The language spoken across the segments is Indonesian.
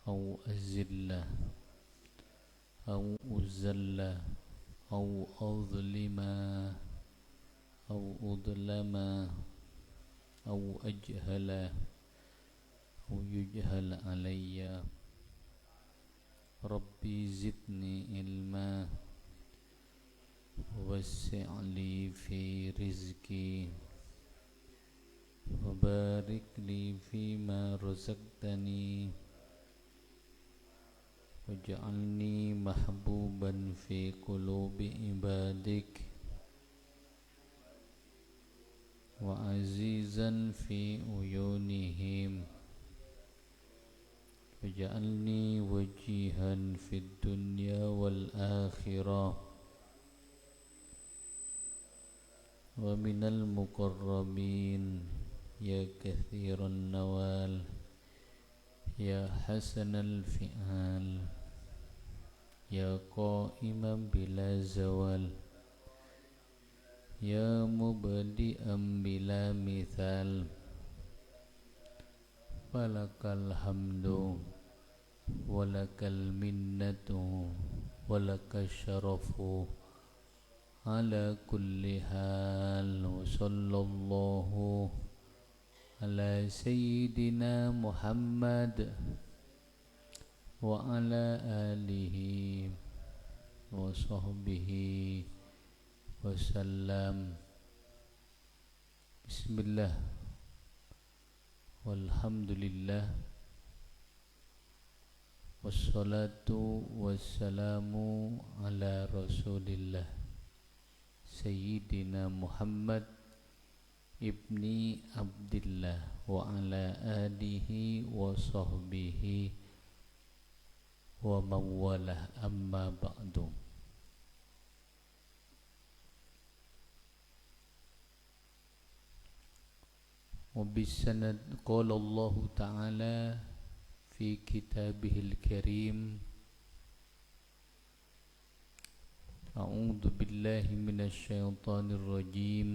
أو أزله أو أزله أو أظلما أو أظلما أو أجهل أو يجهل علي. ربي زدني علما ووسع لي في رزقي وبارك لي فيما رزقتني واجعلني محبوبا في قلوب عبادك وعزيزا في عيونهم واجعلني وجيها في الدنيا والآخرة ومن المقربين يا كثير النوال يا حسن الفعال يا قائما بلا زوال يا مبدئا بلا مثال فلك الحمد ولك المنة ولك الشرف على كل حال. وصلى الله على سيدنا محمد وعلى آله وصحبه وسلم. Bismillah walhamdulillah wassalatu wassalamu ala rasulillah Sayyidina Muhammad ibni Abdillah wa ala alihi wa sahbihi wa mawalah, amma ba'du. وبالسند قال الله تعالى في كتابه الكريم أعوذ بالله من الشيطان الرجيم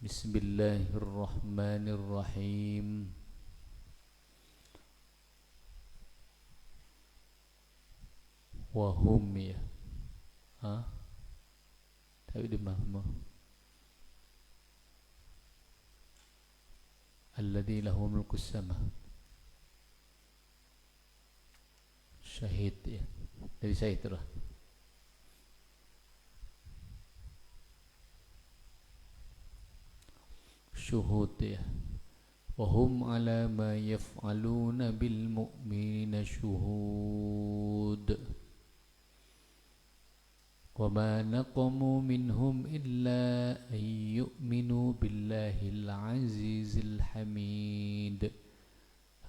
بسم الله الرحمن الرحيم وهم ya tapi di mana alladzi lahu mulku sama syahid ya dari syahid lah syuhud ya wa hum ala ma yaf'aluna bil mu'minina syuhud وَمَا نَقَمُوا مِنْهُمْ إِلَّا أَنْ يُؤْمِنُوا بِاللَّهِ الْعَزِيزِ الْحَمِيدِ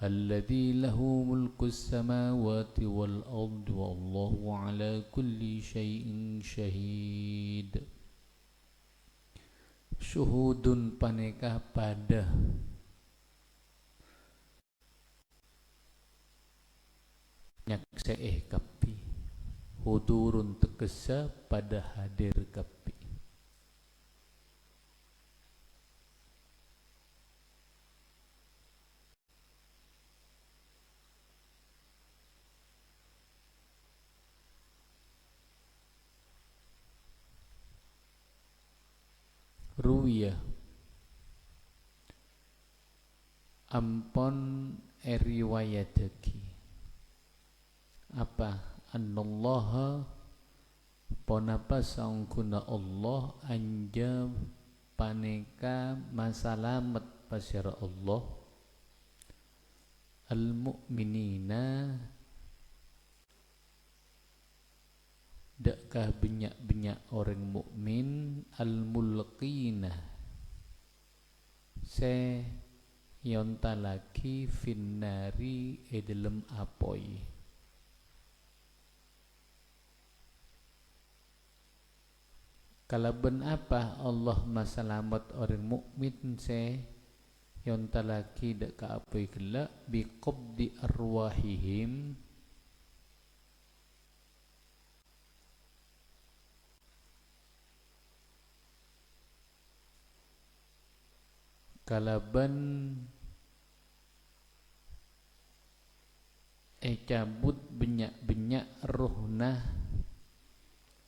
الَّذِي لَهُ مُلْكُ السَّمَاوَاتِ وَالْأَرْضِ وَاللَّهُ عَلَى كُلِّ شَيْءٍ شَهِيدٌ. Syuhudun paneka pada nyakseh kapi hudurun tegesa pada hadir kapi. Ruwiyah ampon eriwayataki apa annallaha ponapa saungkuna Allah anja paneka masalamet pasyara Allah al-mu'minina dakkah benyak-benyak orang mukmin al-mulqina se yontalaki finnari dalam apoi. Kalaban apa Allah masalamat orang mukmin se yontalaki dak ka apoi kala biqabdi arwahihim kalaban cabut benyak-benyak ruhnah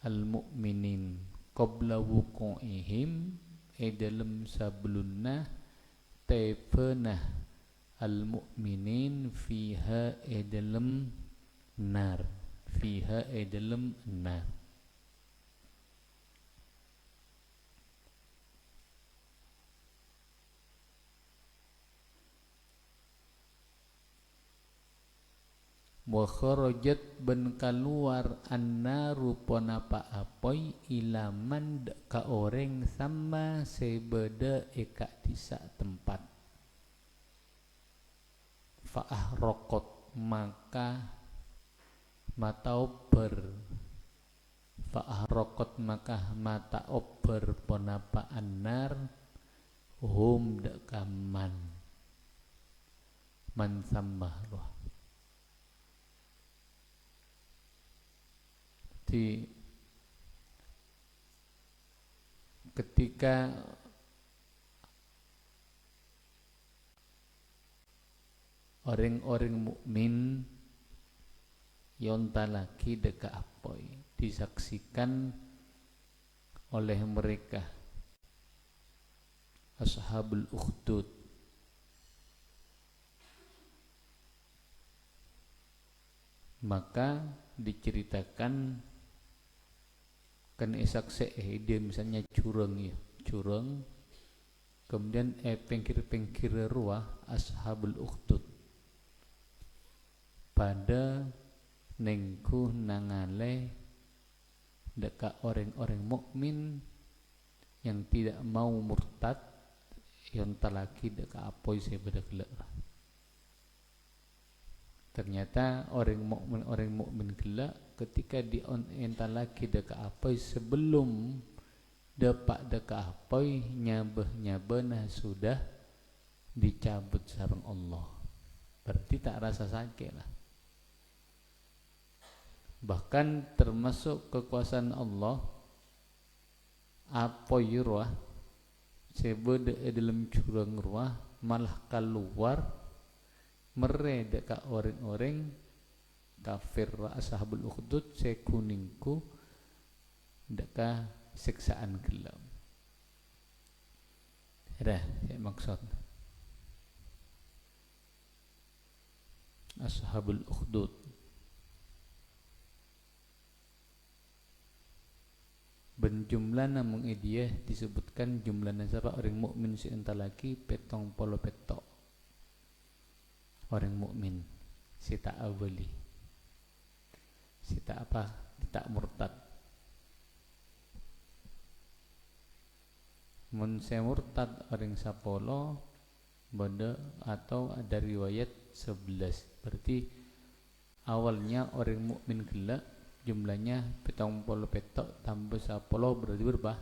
al-mu'minin qabla wuqu'ihim dalam sebelumna tepernah al-mu'minin fiha dalam nar fiha dalam nar. Wa kharajat ben kaluar annaru ponapa apoi ilaman ka orang sama sebeda eka disa tempat fa'ah rokot maka mata ober fa'ah rokot maka mata ober ponapa annar hum dekaman man sambah roh. Di ketika orang-orang mukmin yonta lagi deka apoi disaksikan oleh mereka ashabul ukhdud, maka diceritakan kan saksi dia misalnya curang ya curang, kemudian pengkir ruah ashabul ukhdud pada nengku nangale dekat orang-orang mukmin yang tidak mau murtad yang talaki dekat apoi sebeda kelak. Ternyata orang mukmin kelak ketika di entar lagi dekat apa sebelum dapat dekat apa nyabah sudah dicabut sareng Allah, berarti tak rasa sakit lah. Bahkan termasuk kekuasaan Allah apa yurwah sebeda dalam curang ruah malah keluar meredeka orang-orang kafir ashabul ukhdud sekuningku deka siksaan kelam. Dah saya maksud ashabul ukhdud benjumlah namun dia disebutkan jumlahnya siapa orang mukmin seentah lagi petong polo petok orang mukmin si tak awali si tak apa tak murtad. Mun se murtad orang sapolo benda atau ada riwayat 11 berarti awalnya orang mukmin gelak jumlahnya petong polo petok tambah sapolo berarti berapa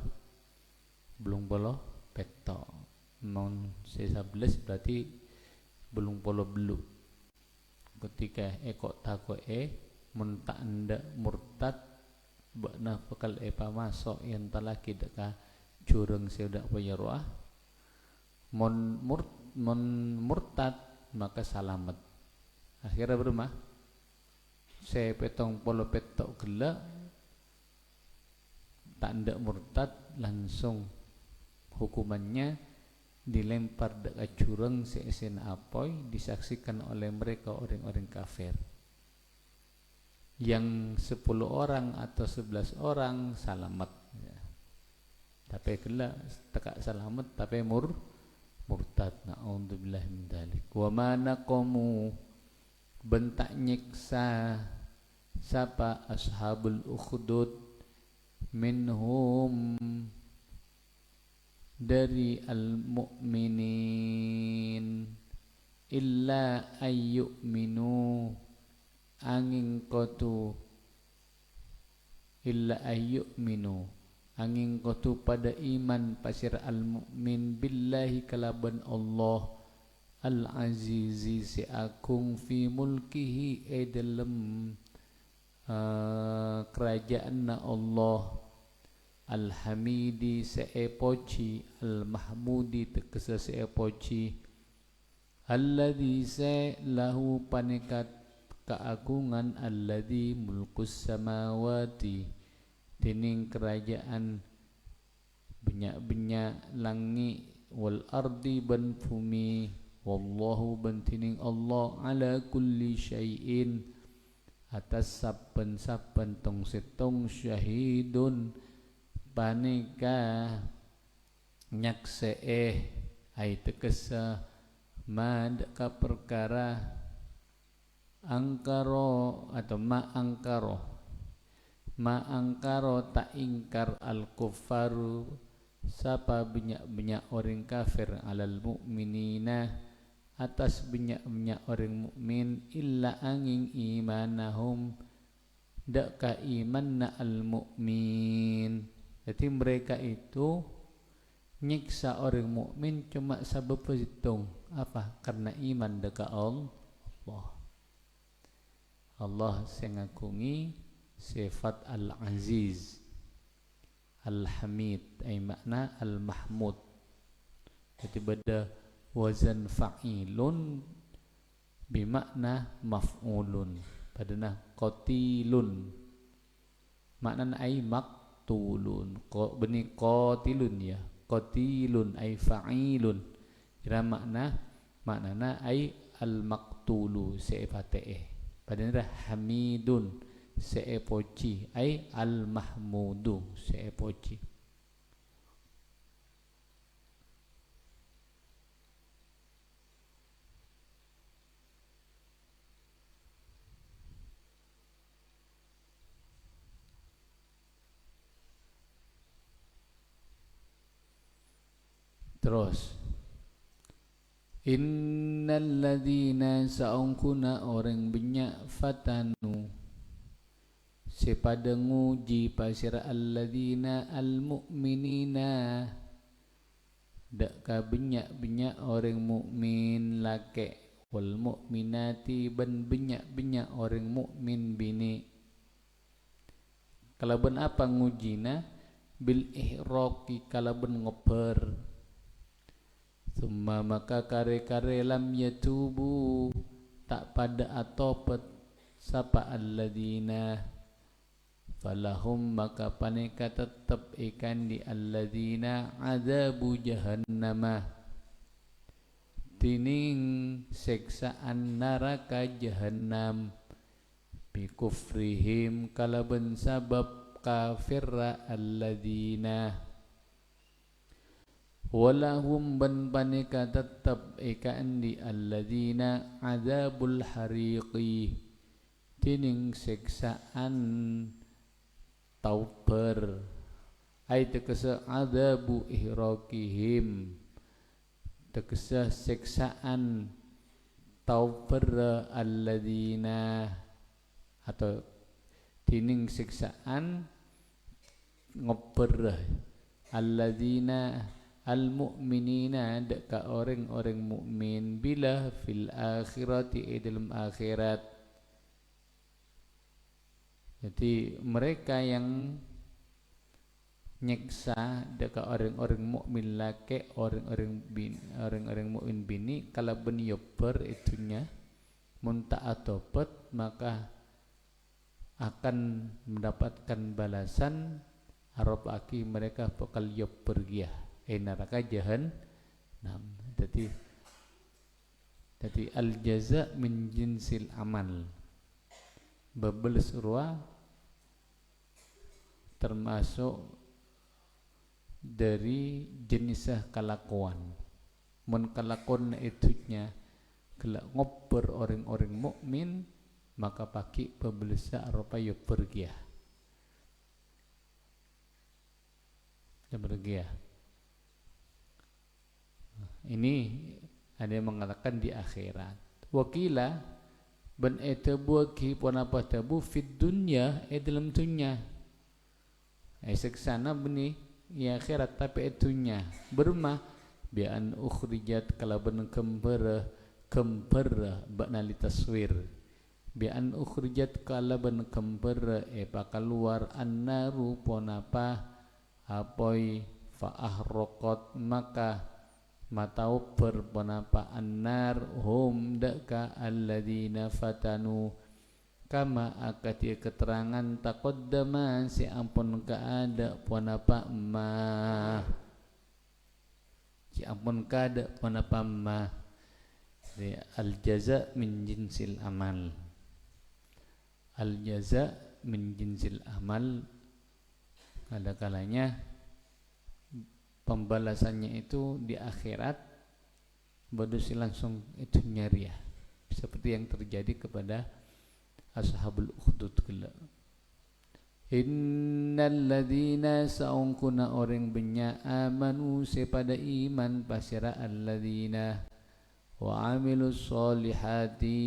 belum polo petok mun se 11 berarti belum polo belu. Ketika ekok tako mun tak anda murtad bakna bakal masuk yang talaki deka curang sedak penyeruah mun murtad maka salamat. Akhirnya bermah saya petong polo petok gelak tak ndak murtad langsung hukumannya dilempar dekat curang seesen apoi disaksikan oleh mereka orang-orang kafir. Yang 10 orang atau 11 orang selamat ya. Tapi gelak tekak selamat tapi murtad na'udzubillah min dzalik. Wa ma naqamu bentak nyiksa sapa ashabul ukhdud minhum dari al-mu'minin illa ayyuminu angin kotu illa ayyuminu angin kotu pada iman pasir al-mu'min billahi kalaban Allah al-azizi si agung fi mulkihi dalam kerajaan Allah Al-Hamidi seepoci, Al-Mahmudi tegese seepoci, alladzi se lahu panikat keagungan, alladzi mulkus samawati tining kerajaan benyak-benyak langit, wal ardi ban bumi, wallahu ban tining Allah ala kulli syai'in atas saben-saben tong setong syahidun panika nyaksee ai tekesa mad ka perkara angkaro atau ma angkaro tak ingkar al kuffaru sapa banyak orang kafir alal mu'minina atas banyak orang mukmin illa angin imanahum dak ka iman na al mukmin. Jadi mereka itu nyiksa orang mukmin cuma sebab hitung apa? Karena iman dekat Allah. Allah sengakungi sifat al-aziz, al-hamid ay makna al-mahmud. Jadi pada wazan fa'ilun bimakna maf'ulun, padana qatilun makna ay maqtulun, benih qatilun ya, qatilun ay fa'ilun, kira maknana ay al-maqtulu se'fata'eh, padana hamidun se'epoci ay al-mahmudu se'epoci. Terus innal ladzina sa'ungkuna orang banyak fatanu sepada nguji pasir alladzina almu'minina dak ka banyak orang mukmin lake wal mu'minati ban banyak orang mukmin bini. Kalaban apa ngujina bil ihraqi kalaban ngoper. Summa maka kare-kare lam yatubu tak pada atopet sapa alladzina falahum maka paneka tetap ikan di alladzina azabu jahannama tining seksaan neraka jahannam bikufrihim kalaban sabab kafirra alladzina walahum ban paneka tetap ikan di alladzina azabul hariqi tining seksaan tauber ay tekesa azabu ihraqihim tekesa seksaan tauber alladzina atau tining seksaan ngoper alladzina al-mu'minina deka orang-orang mukmin bila fil akhirati dalam akhirat. Jadi mereka yang nyeksa deka orang-orang mukmin laki, orang-orang mukmin bini kalau benyoper itunya munta atopet maka akan mendapatkan balasan arab aki mereka bakal yoper giah neraka jahannam. Jadi al jaza min jinsil amal, babeles urwa termasuk dari jenisah kelakuan. Mun kelakuan itunya kelak ngoper orang-orang mukmin maka paki pebelesa arupa yo pergiah. Ya pergiah. Ini ada yang mengatakan di akhirat. Wakila ban etabu ki ponapa tabu fid dunya dalam dunya. Seksana beni ya akhirat tapi etunya bermah bian ukhrijat kalaban kempera baknali taswir bian ukhrijat kalaban kempera bakal luar annaru ponapa apoi fa'ahraqat maka matau berpenapa annar hum daka alladzina fatanu kama akati keterangan taqaddama si ampun kaada punapa ma si ampun kaada punapa ma al jaza min jinsil amal al jaza min jinsil amal ada kalanya pembalasannya itu di akhirat badusi langsung itu nyariah seperti yang terjadi kepada ashabul ukhdud kala innal ladzina saungkuna orang benya amanu sepada iman pasira alladzina wa amilus solihati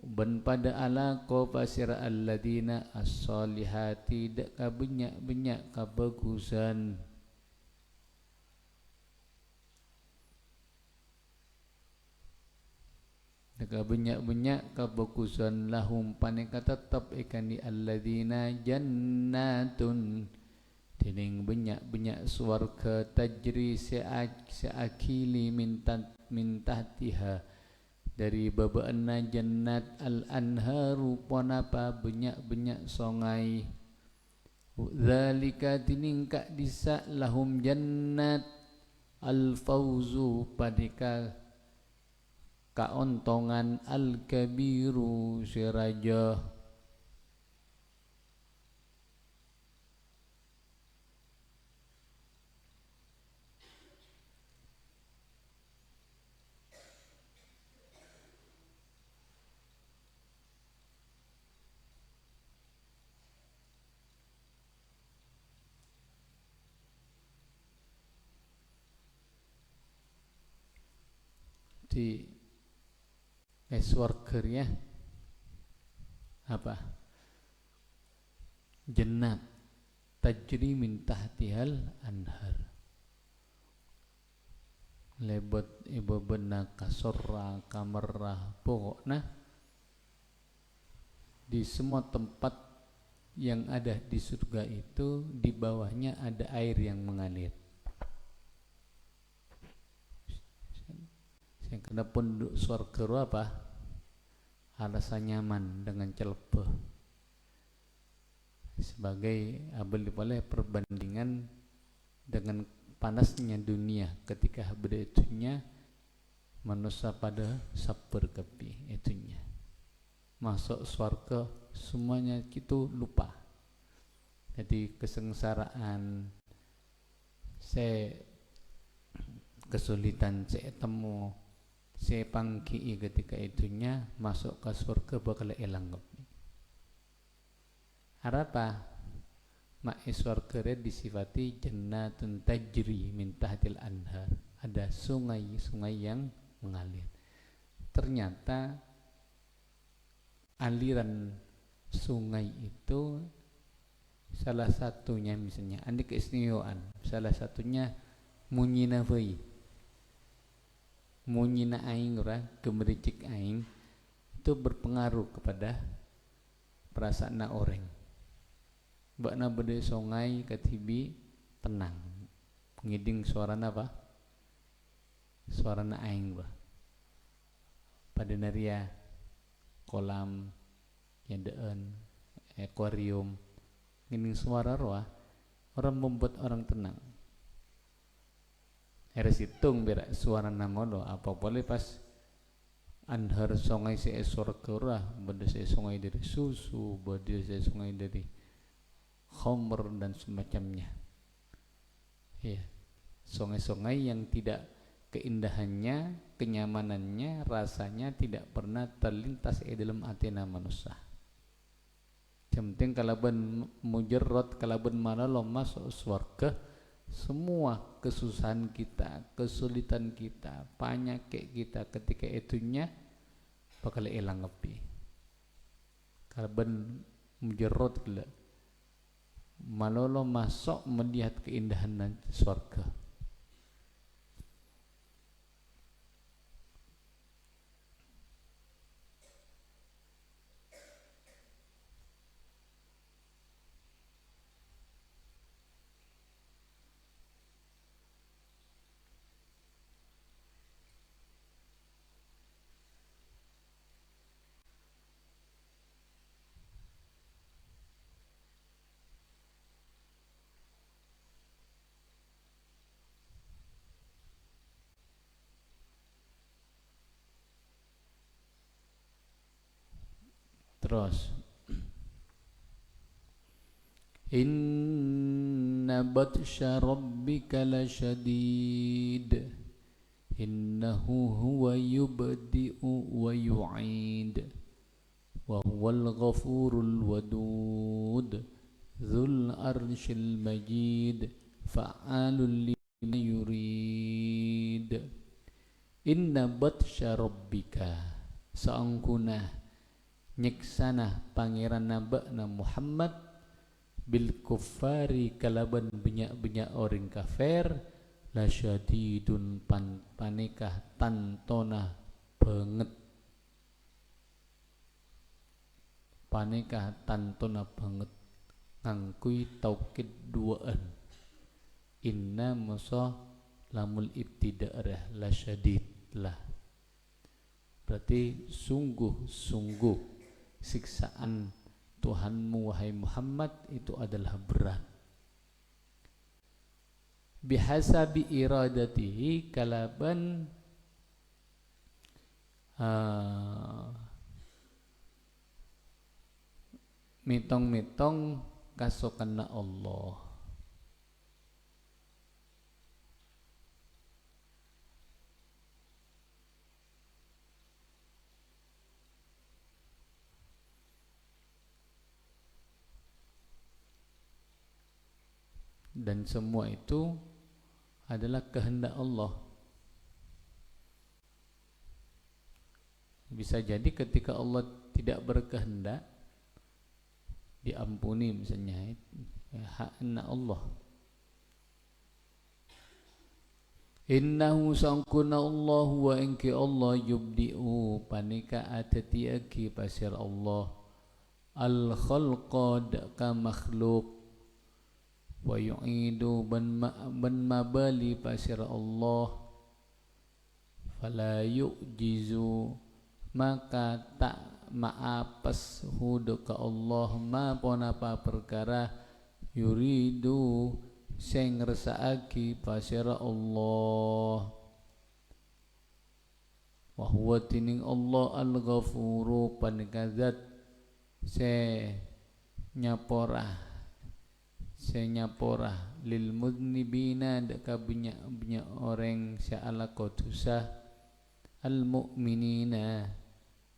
ben pada ala ko pasira alladzina as-solihati dak ka benyak kabagusan dak ka benyak kabagusan lahum paneka tetep ikan di alladzina jannatun dening benyak swarga tajri seakili min tahtiha dari babaanna jannat al-anharu ponapa benyak songai zalika tiningka disa lahum jannat al-fawzu padika kaontongan al-kabiru siraja di swarga apa jannat tajri min tahtihal anhar lebet ibu benak kasorra kamerah pokoknya di semua tempat yang ada di surga itu di bawahnya ada air yang mengalir. Yang kena penduduk surga apa? Rasa nyaman dengan celepeh. Sebagai abel boleh perbandingan dengan panasnya dunia ketika beritunya manusia pada sabar kepi itunya. Masuk surga semuanya itu lupa. Jadi kesengsaraan saya kesulitan saya temu saya pangki ketika itunya masuk ke surga bakal hilang. Harapa mak surga disifati jannatun tajri min tahtil anhar, ada sungai-sungai yang mengalir. Ternyata aliran sungai itu salah satunya misalnya ada keistimewaan, salah satunya munyinafai munyina aing ora gemericik aing itu berpengaruh kepada perasaan orang. Bakna bede sungai katibi tenang. Ngiding suarana apa? Suarana aing bah. Pada naria kolam yandaan akuarium ngiding suara roa orang membuat orang tenang. Eres hitung berak suara nangono apa boleh pas anhar sungai se surga ora beda se sungai dari susu beda se sungai dari khamr dan semacamnya ya sungai-sungai yang tidak keindahannya kenyamanannya rasanya tidak pernah terlintas di dalam hati manusia. Yang penting kalaban mujarrad kalaban mana lo masuk surga semua kesusahan kita, kesulitan kita, penyakit kita ketika itunya bakal hilang ngepi. Kalban mujarrad gila. Malolo masuk melihat keindahan surga. Terus inna batsha rabbika lasyadid innahu huwa yubdi'u wa yu'id wa huwal ghafurul wadud dzul arsyil majid fa'alul lima yurid. Inna batsha rabbika saangkunah nyiksana pangeran nabakna Muhammad bil kuffari kalaban benyak-benyak orang kafir lasyadidun panekah tantona banget, panekah tantona banget ngangkui taukid duaan. Inna masa lamul ibtidarah lasyadid lah, berarti sungguh-sungguh siksaan Tuhanmu wahai Muhammad itu adalah berat. Bihasabi iradatihi kalaban mitong-mitong kasokanna Allah. Dan semua itu adalah kehendak Allah. Bisa jadi ketika Allah tidak berkehendak diampuni misalnya, hakna Allah. Innahu sangkuna Allah wa inki Allah yubdi'u panika atati aki pasir Allah al khalqa ka makhluk wa yu'idu ban mabali pasir Allah fala yu'jizu maka tak ma'apas hudu ka Allah ma ponapa perkara yuridu sing ngersakake pasir Allah wa huwa tining Allah al-ghafuru panikazat se nyapora lil mudnibina deka banyak orang sya'ala kotusah al mu'minina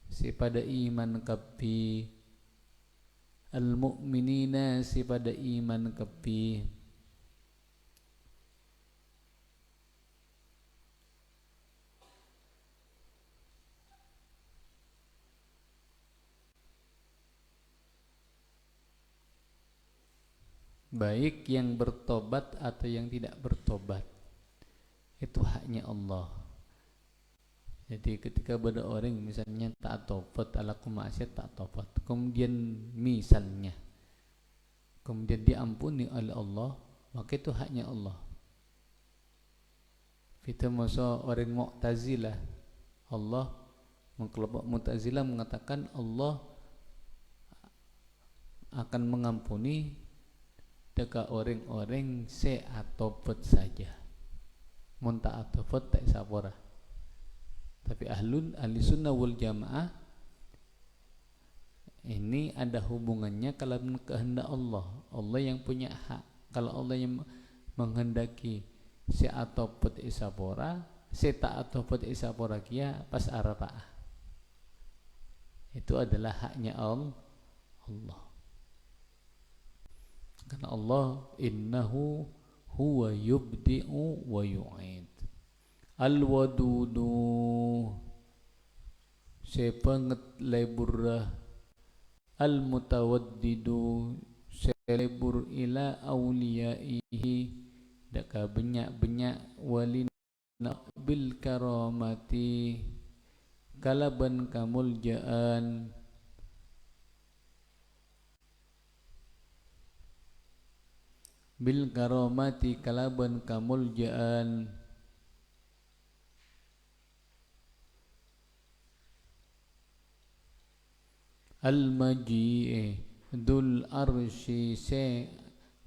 si pada iman kapi al mu'minina si pada iman kapi. Baik yang bertobat atau yang tidak bertobat, itu haknya Allah. Jadi ketika ada orang misalnya tak tobat, alaku maksiat tak tobat, kemudian misalnya kemudian diampuni oleh Allah, maka itu haknya Allah. Kita masa orang Mu'tazilah, Allah kelompok Mu'tazilah mengatakan Allah akan mengampuni dekat orang-orang se atau bet saja, munta atau bet tak sapora. Tapi ahli sunnah wal jamaah ini ada hubungannya kalau kehendak Allah. Allah yang punya hak. Kalau Allah yang menghendaki se atau bet isapora, se tak atau bet isapora kia pas arafah. Itu adalah haknya Allah. Karena Allah innahu huwa yubdi'u wa yu'id al-wadudu sepanget leburah al-mutawaddidu selebur ila awliyaihi daka benyak-benyak walina bil karamati kalaban kamuljaan bil karamati kalaban kamuljaan al maji'i dul arsy se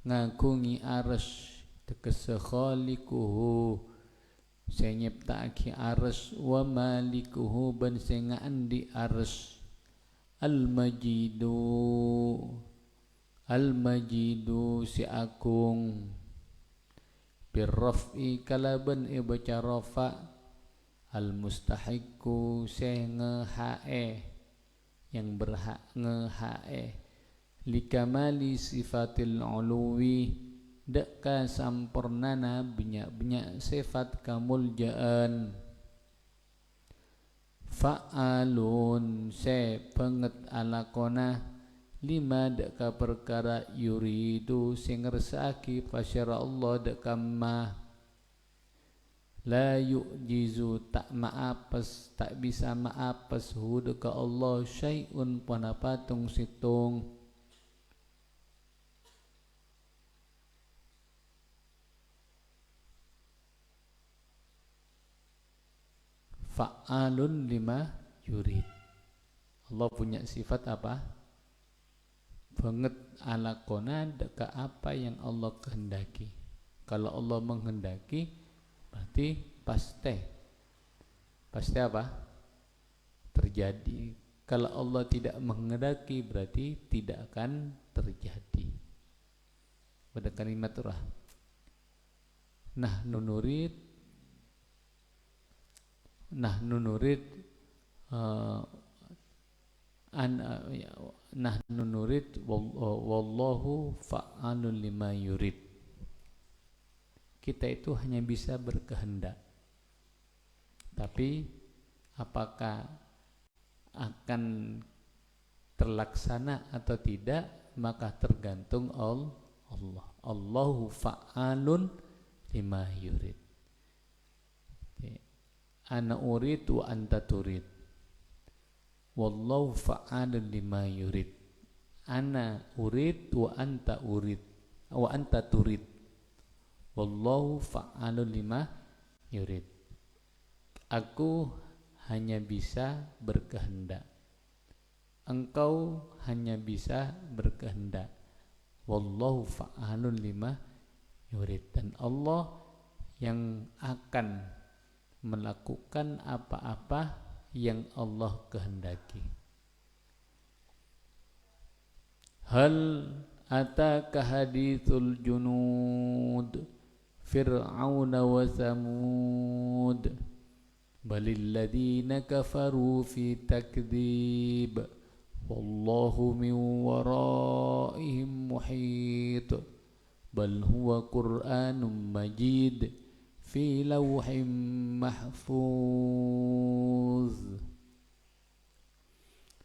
ngakungi arsy tekese khaliquhu se nyiptake arsy wa malikuhu ban se ngandi arsy Al-Majidu, Al-Majidu si agung, birraf'i kalaban baca rafa, Al-Mustahiqu si ngehae, yang berhak ngehae, likamali sifatil uluwi, deka sampurnana banyak sifat kamuljaan, fa'alun se penget alakona, lima deka perkara yuridu sing ngersaki pasyara Allah deka ma, la yu'jizu tak maapes tak bisa maapes hu deka Allah syai'un panapatung situng, fa'alun lima yurid. Allah punya sifat apa? Banget alakona deka apa yang Allah kehendaki. Kalau Allah menghendaki berarti pasti apa? Terjadi. Kalau Allah tidak menghendaki berarti tidak akan terjadi. Pada kalimat surah nahnu nurid nahnu nurid wallahu fa'alun lima yurid. Kita itu hanya bisa berkehendak, tapi apakah akan terlaksana atau tidak maka tergantung Allah. Allahu fa'alun lima yurid. Ana urid wa anta turid, wallahu fa'alun lima yurid. Ana urid wa anta turid, wallahu fa'alun lima yurid. Aku hanya bisa berkehendak, engkau hanya bisa berkehendak, wallahu fa'alun lima yurid. Dan Allah yang akan melakukan apa-apa yang Allah kehendaki. Hal ataka hadithul junud Fir'aun wa Thamud balil ladina kafaru fi takdzib wallahu min waraihim muhit bal huwa Qur'anun majid fi lawhim mahfuz.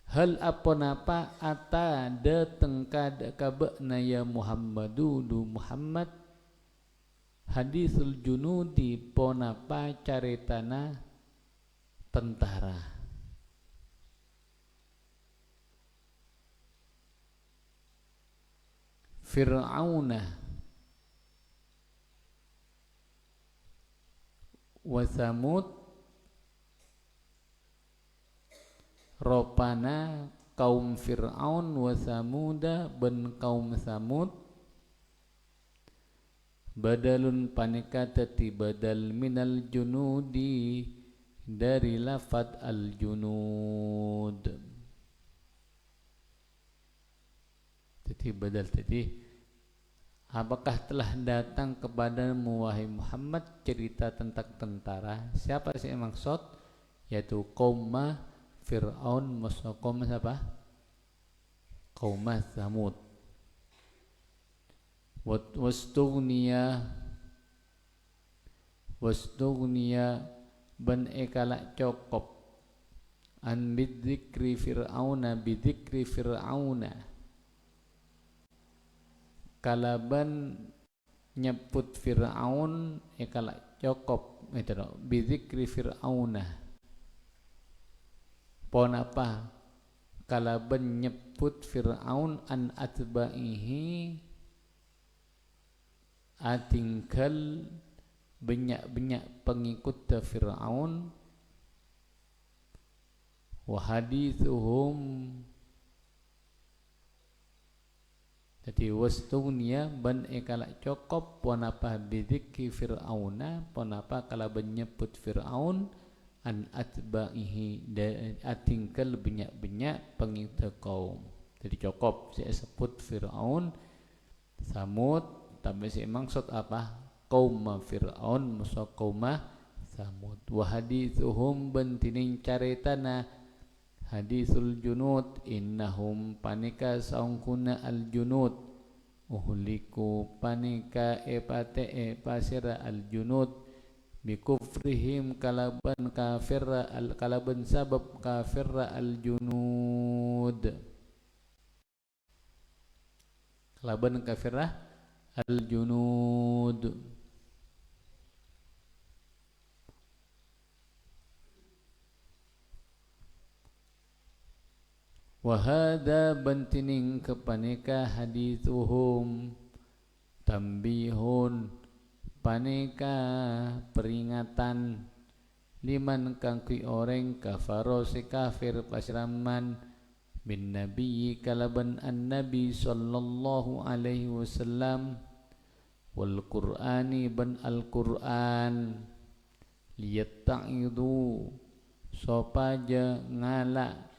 Hal apa ata dateng kabekna ya Muhammadu du Muhammad, hadisul junudi ponapa caritana tentara. Fir'auna wa Thamud, ropana kaum Fir'aun wa Thamuda ben kaum Thamud, badalun panikatati badal minal junudi dari lafad al junud. Jadi badal tadi, apakah telah datang kepadamu wahai Muhammad cerita tentang tentara? Siapa sih yang maksud? Yaitu kaum Fir'aun, maksud kaum siapa? Kaum Thamud. Wastughniya ban ekala cokop an bidzikri Fir'auna kalaban nyebut Fir'aun ekala cokop itu bidzikri Fir'auna. Pon apa? Kalaban nyebut Fir'aun an atba'ihi atingkal banyak pengikut Fir'aun, wa hadithuhum. Jadi wastughniya ban ekala cokop ponapa bidzikri Fir'auna, ponapa kala menyebut Fir'aun an atba'ihi atingkal banyak-banyak pengikut kaum. Jadi cukup saya sebut Fir'aun, Samud, tapi saya maksud apa? Kaum Fir'aun musuh kaum Samud. Wa hadithuhum bentining caritana hadisul junud innahum panika saungkuna al junud uhliku panika epate pasira al junud bikufrihim kalaban kafirra al kalaban sabab kafirra al junud kalaban kafirra al junud. Wahada bantining kepaneka hadithuhum tambihun paneka peringatan liman kangkui orang kafaro si kafir pasraman bin nabi kalaban an nabi sallallahu alaihi wasallam wal qur'ani ban al qur'an liyatta'idu sopaja ngala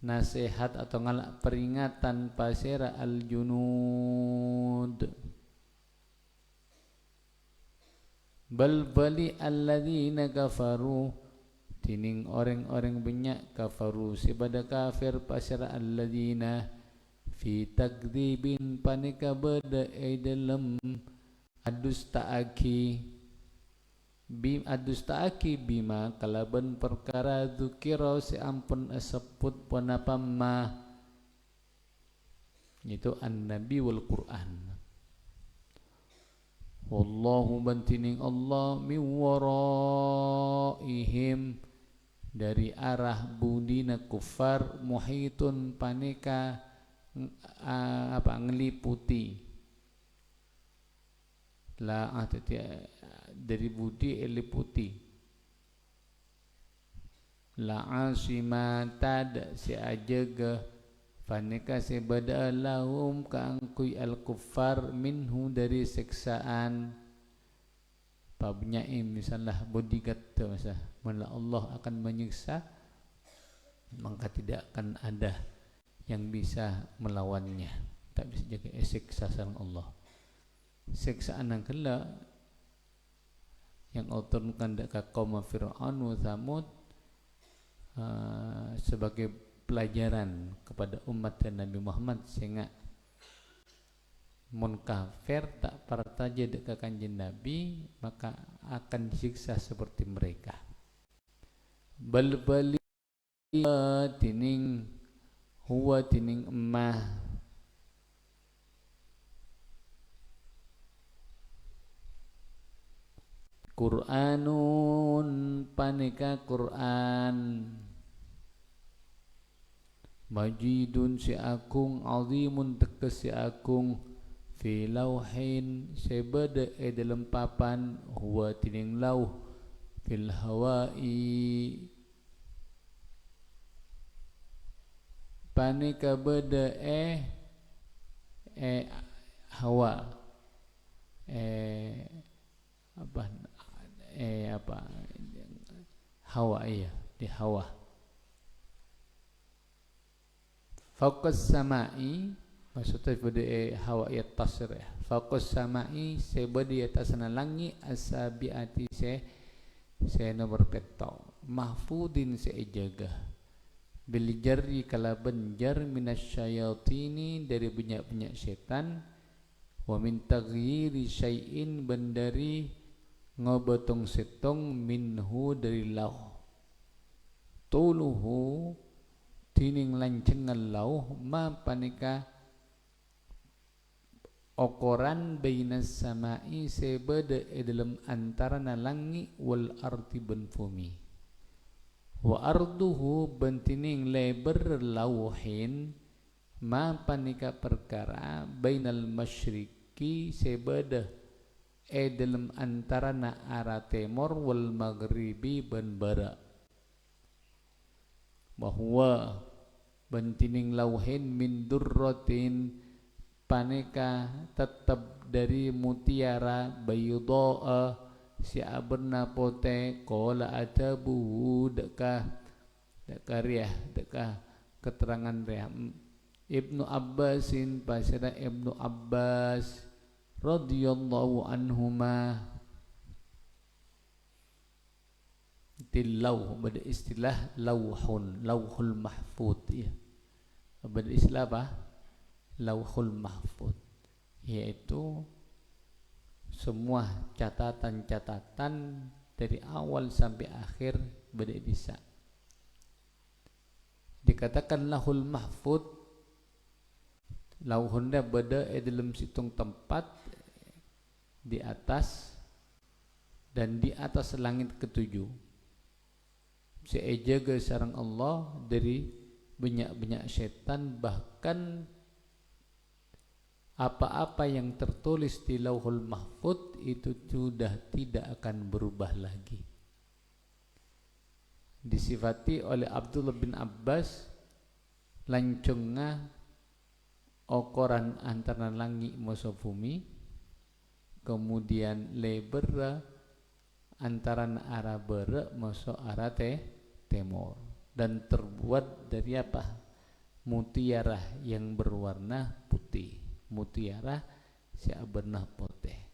nasihat atau ngalak peringatan pasira al junud bal bali alladzina kafaru tining orang-orang banyak kafaru sibada kafir pasira alladzina fi takdzibin panika beda dalam adus ta'aki bima kalaban perkara dzukira si ampun asebut punapa ma itu an-nabi wal Qur'an. Wallahu bantining Allah min waraihim dari arah budina kufar muhitun panika ngeliputi la dari budi eliputi la asimata si ajaga fanika sebada lahum kaangkui al kuffar minhu dari siksaan babnya misalnya bodyguard masa mana Allah akan menyiksa maka tidak akan ada yang bisa melawannya, tak bisa jaga siksa sang Allah. Siksaan yang kelak yang Allah turunkan dekat kaum Fir'aun wa Thamud sebagai pelajaran kepada umat dan Nabi Muhammad sehingga mun kafir tak partaja dekat kanjeng Nabi maka akan disiksa seperti mereka. Bal-bali tining huwa tining emah Qur'anun panika Qur'an majidun si akung azimun tekes si akung fi lauhin sebeda dalam papan huwa tining lauh fil hawai panika beda hawa hawa iya di hawa fokus samai maksudnya pada hawa ya tasir ya fokus samai sebeda di atasana langit asabiati se nomor peto mahfudin se jaga bil jarri kalaban jar minasyayatini dari banyak-banyak setan wa min taghyiri syai'in bandari ngobotong setong minhu dari lauh tuluhu tining lancengan lauh ma panika okoran bainas samai sebeda dalam antarana langit wal ardi ben bumi wa arduhu bentining lebar lauhin ma panika perkara bainal masyriqi sebeda dalam antarana arah timur wal maghribi ban barat bahwa bentining lauhin min durratin paneka tetap dari mutiara bayudoa si aberna pote kola adabu dekah riah dekah keterangan riah Ibnu Abbasin pasira Ibnu Abbas radhiyallahu anhuma tilauh pada istilah lauhul mahfud ya. Pada istilah apa? Lauhul mahfud, yaitu semua catatan-catatan dari awal sampai akhir pada bisa. Dikatakan lauhul mahfud, lauhunda beda dalam situng tempat di atas dan di atas langit ketujuh. Sejaga sareng Allah dari banyak-banyak setan, bahkan apa-apa yang tertulis di lauhul mahfud itu sudah tidak akan berubah lagi. Disifati oleh Abdullah bin Abbas lancungnya ukuran antara langit musuh bumi, kemudian lebar antara arah barat musuh arah timur, dan terbuat dari apa? Mutiara yang berwarna putih, mutiara seaberna putih.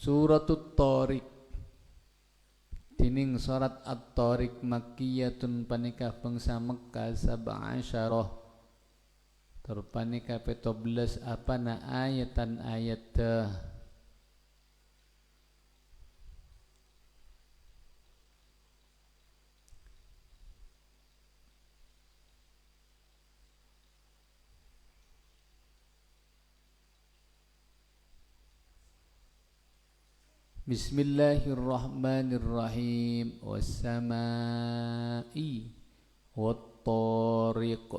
Suratul Tariq tining surat At-Tariq makkiyatun panika bangsa Mekkah sab'asyarah terpanika 17 apana ayatan ayat Bismillahirrahmanirrahim. Was-samaa'i wat-tariq.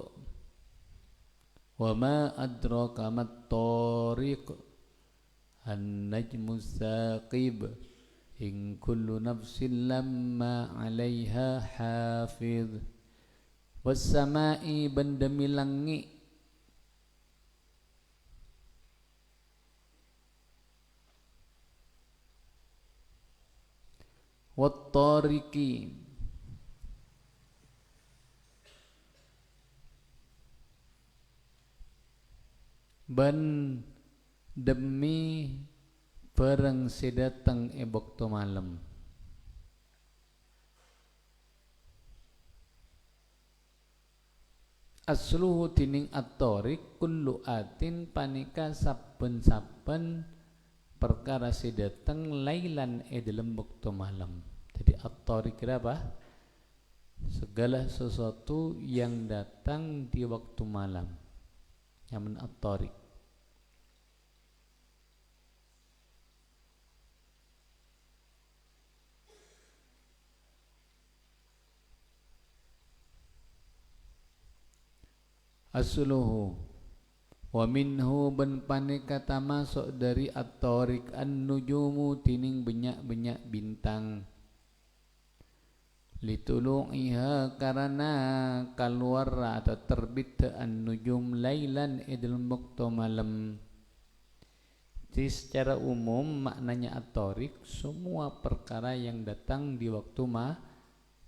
Wa ma adraka mat-tariq. An-najmu saqib. In kullu nafsin lamma 'alaiha hafidh. Was-samaa'i bandami langit. Wat-tariqi ban demi barang sedatang ebokto malam. Asluhu tining at-tariq kullu atin panika saben-saben perkara sedatang lailan dalam waktu malam. Jadi at-tariq apa? Segala sesuatu yang datang di waktu malam. Yang at-tariq. Asluhu wa minhu ban paneka tamasuk dari at-tariq an-nujumu tining banyak-banyak bintang litulu'iha karena keluar atau terbit an-nujum lailan dalam waktu malam. Jadi secara umum maknanya at-tariq semua perkara yang datang di waktu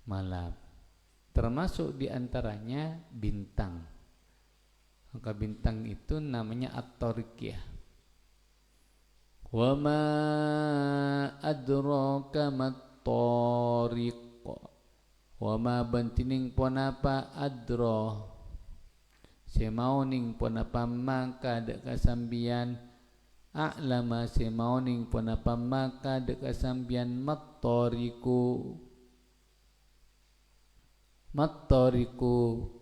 malam, termasuk diantaranya bintang. Maka bintang itu namanya at-tariqiyah. Wa ma adraka mat-tariq. Wa ma bantining ponapa adra. Semauning ponapa maka dek kasambian a'lama semauning ponapa maka dek kasambian mat-tariqu. Mat-tariqu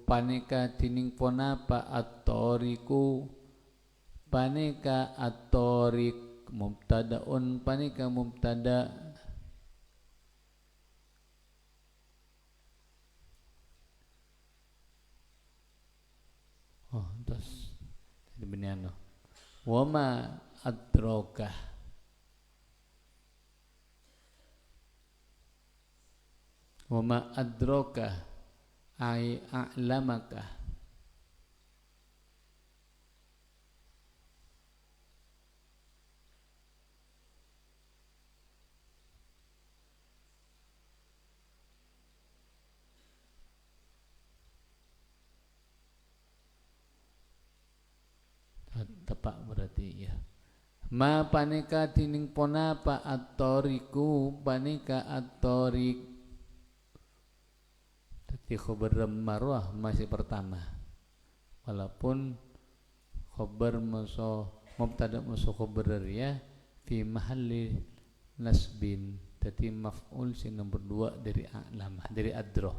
paneka tining ponapa at-tariqu paneka at-tariq mubtadaun paneka mubtada terus jadi beniano wama adraka wa ma adraka ay a'lamaka. Tepak berarti ya. Ma panika tining ponapa at-tariku panika at-tarik. Jadi khabar marwah masih pertama. Walaupun khabar maso mubtada maso khabar ya fi mahalli nasbin. Jadi maf'ul sing nomor 2 dari a'lamah dari adra.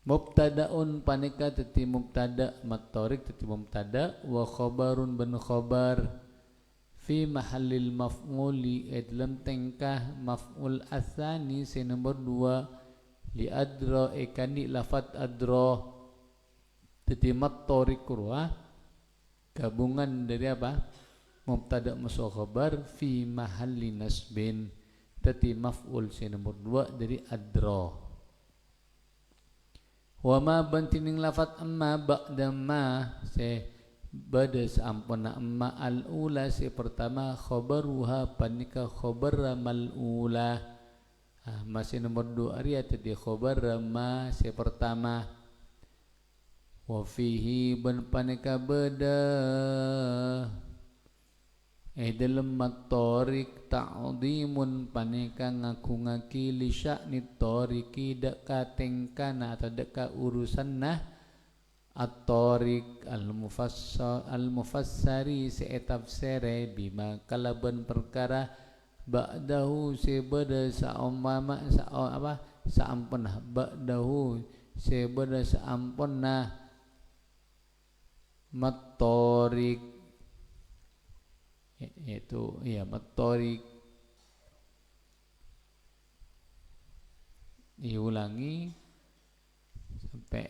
Mubtadaun panika teti mubtada matorik teti mubtada wa khabarun ben khabar fi mahallil maf'uli dalam tengkah maf'ul asani se nomor 2 li adra ekani lafat adra teti matorik kurwa gabungan dari apa mubtada masuk khabar fi mahalli nasbin teti maf'ul se nomor 2 dari adra. Wa ma bantining lafat amma ba'da ma se bada sampuna amma al ula se pertama khabaruha panika khabar mal ula masih nomor 2 ari tadi khabar ma se pertama wa fihi ban panika bada dalam matorik ta'zimun paneka ngaku-ngaki li sya'ni toriki deka tengkana atau deka urusanna at-torik al-mufassari se'etafsere bima kalaban perkara ba'dahu sebeda sa'ummama sa'ampunah ba'dahu sebeda sa'ampunah matorik yaitu ya matorik diulangi sampai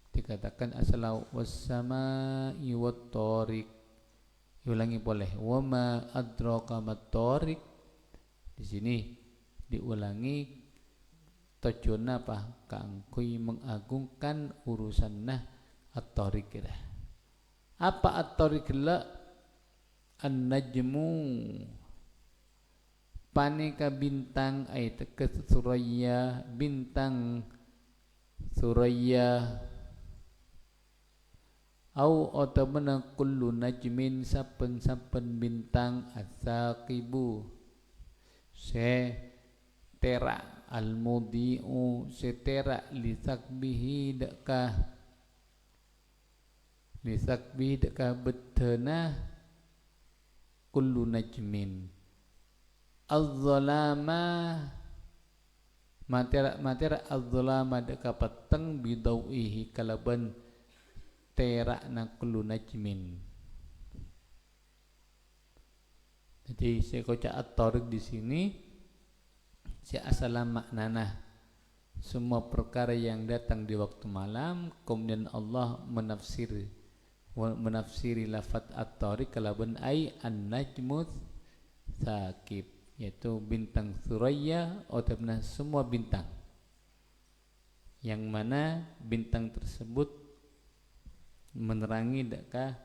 dikatakan asal wassama'i wattariq diulangi boleh wama adraka mattoriq di sini diulangi tujuan apa kangkui mengagungkan urusan at-tariq apa at-tariq an-najmu panika bintang ay teka suraya bintang suraya au otamana kullu najmin saben-saben bintang asaqibu se tera al-mudi'u se tera lisakbihi deka betena kullu najmin az-zalama matera az-zalama deka peteng bidauihi kalaban terakna kullu najmin. Jadi saya kocak at-tariq di sini saya asal maknana semua perkara yang datang di waktu malam kemudian Allah menafsiri lafaz at-tariq kalaban ay an-najmus sakib yaitu bintang suraya atau semua bintang yang mana bintang tersebut menerangi deka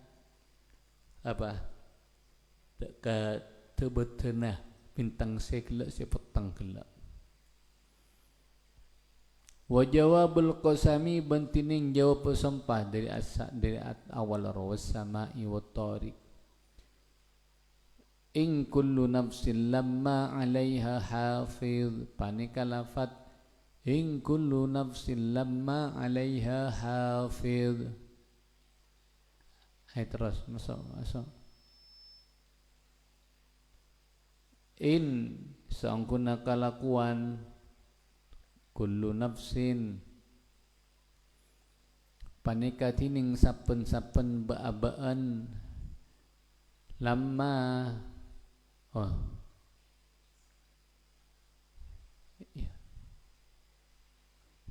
tebetena bintang sekelak sepetang kelak. Wa jawabul qasami bantining jawab pesempah dari awal rawas sama'i wat tariq in kullu nafsin lamma 'alaiha hafiz panika lafat in kullu nafsin lamma 'alaiha hafiz hai terus masuk in sangkuna kalakuan kullu nafsin panika tining saben-saben baabaan lamma ya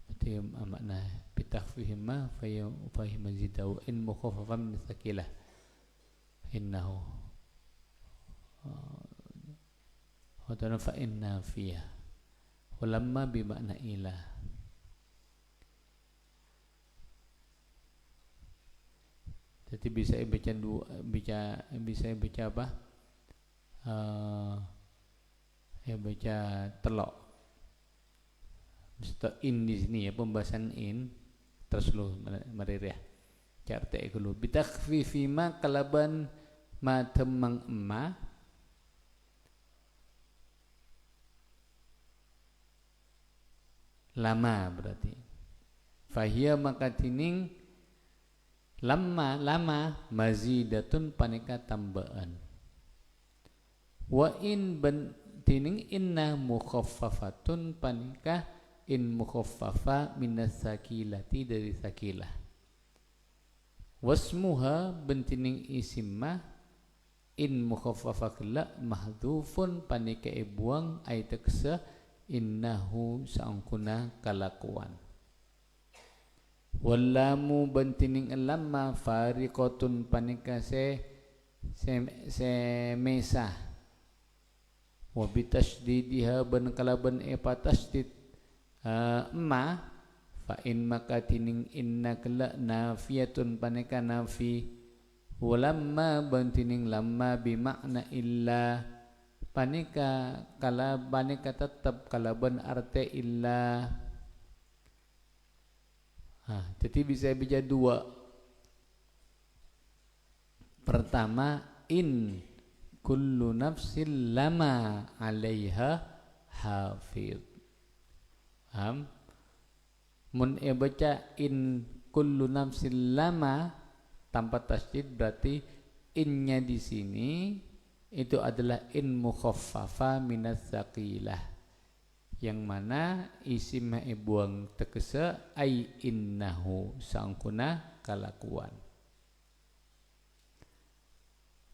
berarti makna bitakhfihim ma fayufahim mazidahu in mukhaffafan min thaqilah innahu wa fa inna fiha Walamma bimakna ilah. Jadi bisa baca dua, bisa baca apa? Baca telok. Mesti in di sini ya, pembahasan in terus lu mari ya. Carte dulu. Bitakfifi ma kalaban ma temang emma lama berarti. Fahia maka tining lama mazidatun paneka tambaan. Wa in tining inna mukhaffafatun paneka in mukhaffafa minas sakilati dari sakilah. Wasmuha bentining isimma in mukhaffafa kala mahdhufun paneka buang ay teksa innahu saangkuna kalakuan. Wallamu bentining lamma fariqatun paneka se mesa wa bitasdidiha ban kalaban patasdid ma fa in maka tining inna kala nafiyatun paneka nafi walamma bentining lamma bimakna illa paneka kala paneka tetap kalaban arte illa. Jadi bisa baca dua. Pertama in kullu nafsin lama 'alaiha hafidh. Mun baca in kullu nafsin lama tanpa tasydid berarti innya di sini itu adalah in mukhaffafa minas saqilah. Yang mana isim buang tekesa ai innahu sangkuna kalakuan.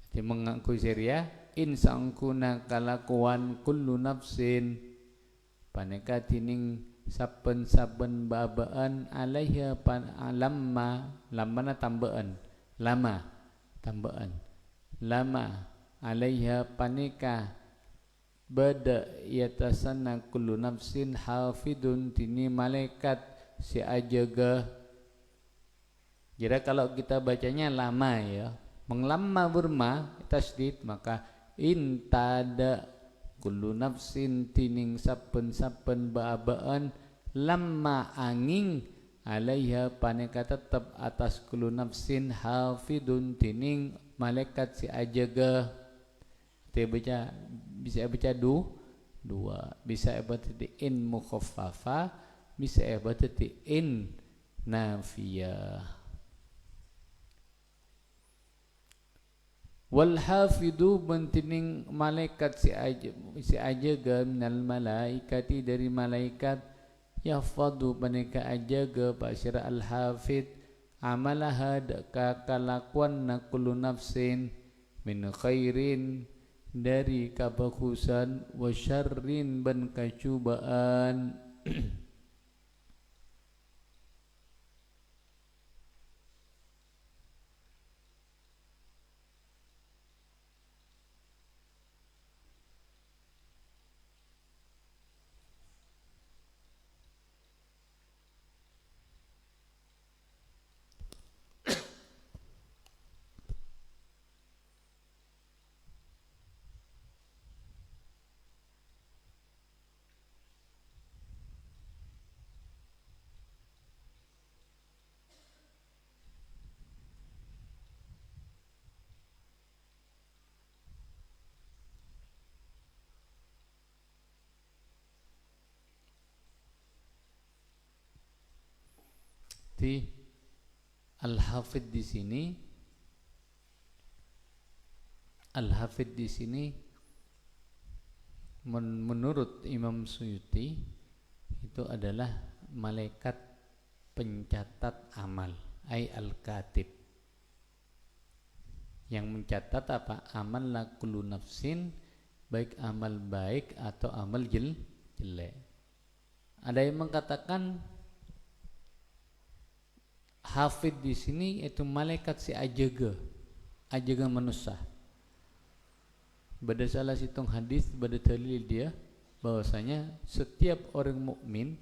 Jadi mengaku seria in sangkuna kalakuan kullu nafsin paneka tining saben-saben babaan alaiha lamana tambaan lama alaiha paneka bada yatasanna kullu nafsin hafidun tini malaikat si ajaga. Jadi kalau kita bacanya lama ya, menglama burma tasdid maka intada kullu nafsin tining saben-saben baabaan lamma angin alaiha paneka tetap atas kullu nafsin hafidun tining malaikat si ajaga. Kita baca bisa baca dua, bisa baca in mukhaffafa, bisa baca in nafiyah. Wal hafidu bentining malaikat si ajaga minal malaikati dari malaikat yahfadu paneka ajaga basyara al hafid amalaha kalakuan na kullu nafsin min khairin dari kebagusan wa syarrin ban kacubaan. Jadi al-hafidh di sini menurut Imam Suyuti itu adalah malaikat pencatat amal, ay al-katib, yang mencatat apa? Amal la kullu nafsin, baik amal baik atau amal jelek. Ada yang mengatakan hafid di sini itu malaikat si ajaga manusia. Bada salah situng hadis, bada dalil dia bahwasanya setiap orang mukmin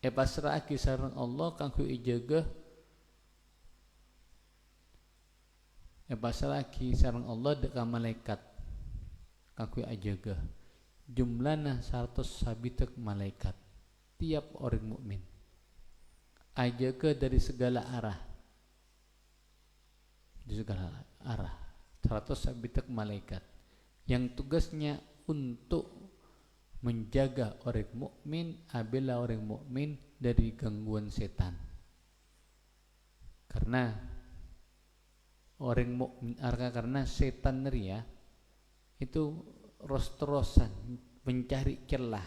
pasrahake sareng Allah kanggo ijaga pasrahake sareng Allah dek malaikat kanggo ajaga jumlahna 100 sabitek malaikat tiap orang mukmin ajaga dari segala arah di segala arah 100 sabitek malaikat yang tugasnya untuk menjaga orang mukmin apabila orang mukmin dari gangguan setan. Karena orang mukmin karena setan ria itu ros-terosan mencari celah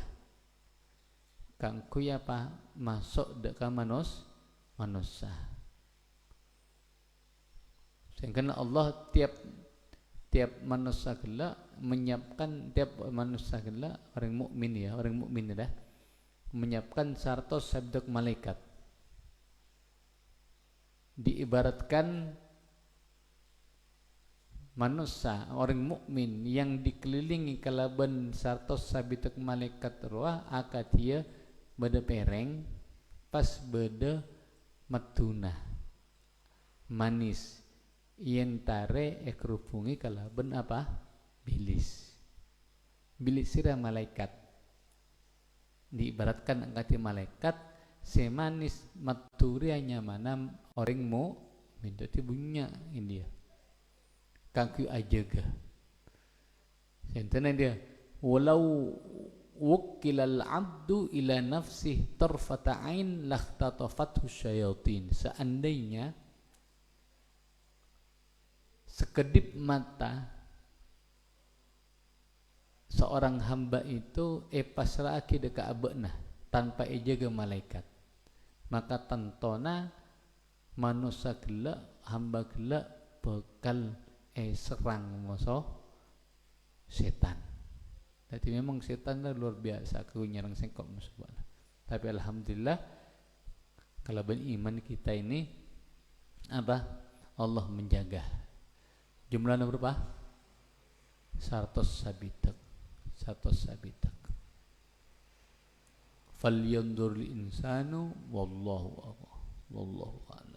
kanggo apa masuk dek manusia. Sehingga Allah tiap manusia gela menyiapkan tiap manusia gela orang mukmin dah menyiapkan 100 sabda malaikat. Diibaratkan manusia orang mukmin yang dikelilingi kalaban 100 sabda malaikat roh akatia beda pereng pas beda matuna manis yen tare ekrupungi kalaben apa bilis sira malaikat diibaratkan angkati malaikat semanis maturianya mana orang mukmin dadi bunyinya India kanggo ajaga sentene dia walau wukilal abdu ila nafsih tarfata ain lahtatafathu syayatin seandainya sekedip mata seorang hamba itu pasrahake deka abekna tanpa ejaga malaikat maka tentona manusia gela hamba gela bakal serang musuh setan. Jadi memang setan luar biasa aku nyerang sengkok musuh. Tapi alhamdulillah kalau beriman kita ini apa Allah menjaga. Jumlahnya berapa? 100 sabitak. Falyanzurul insanu wallahu a'lam.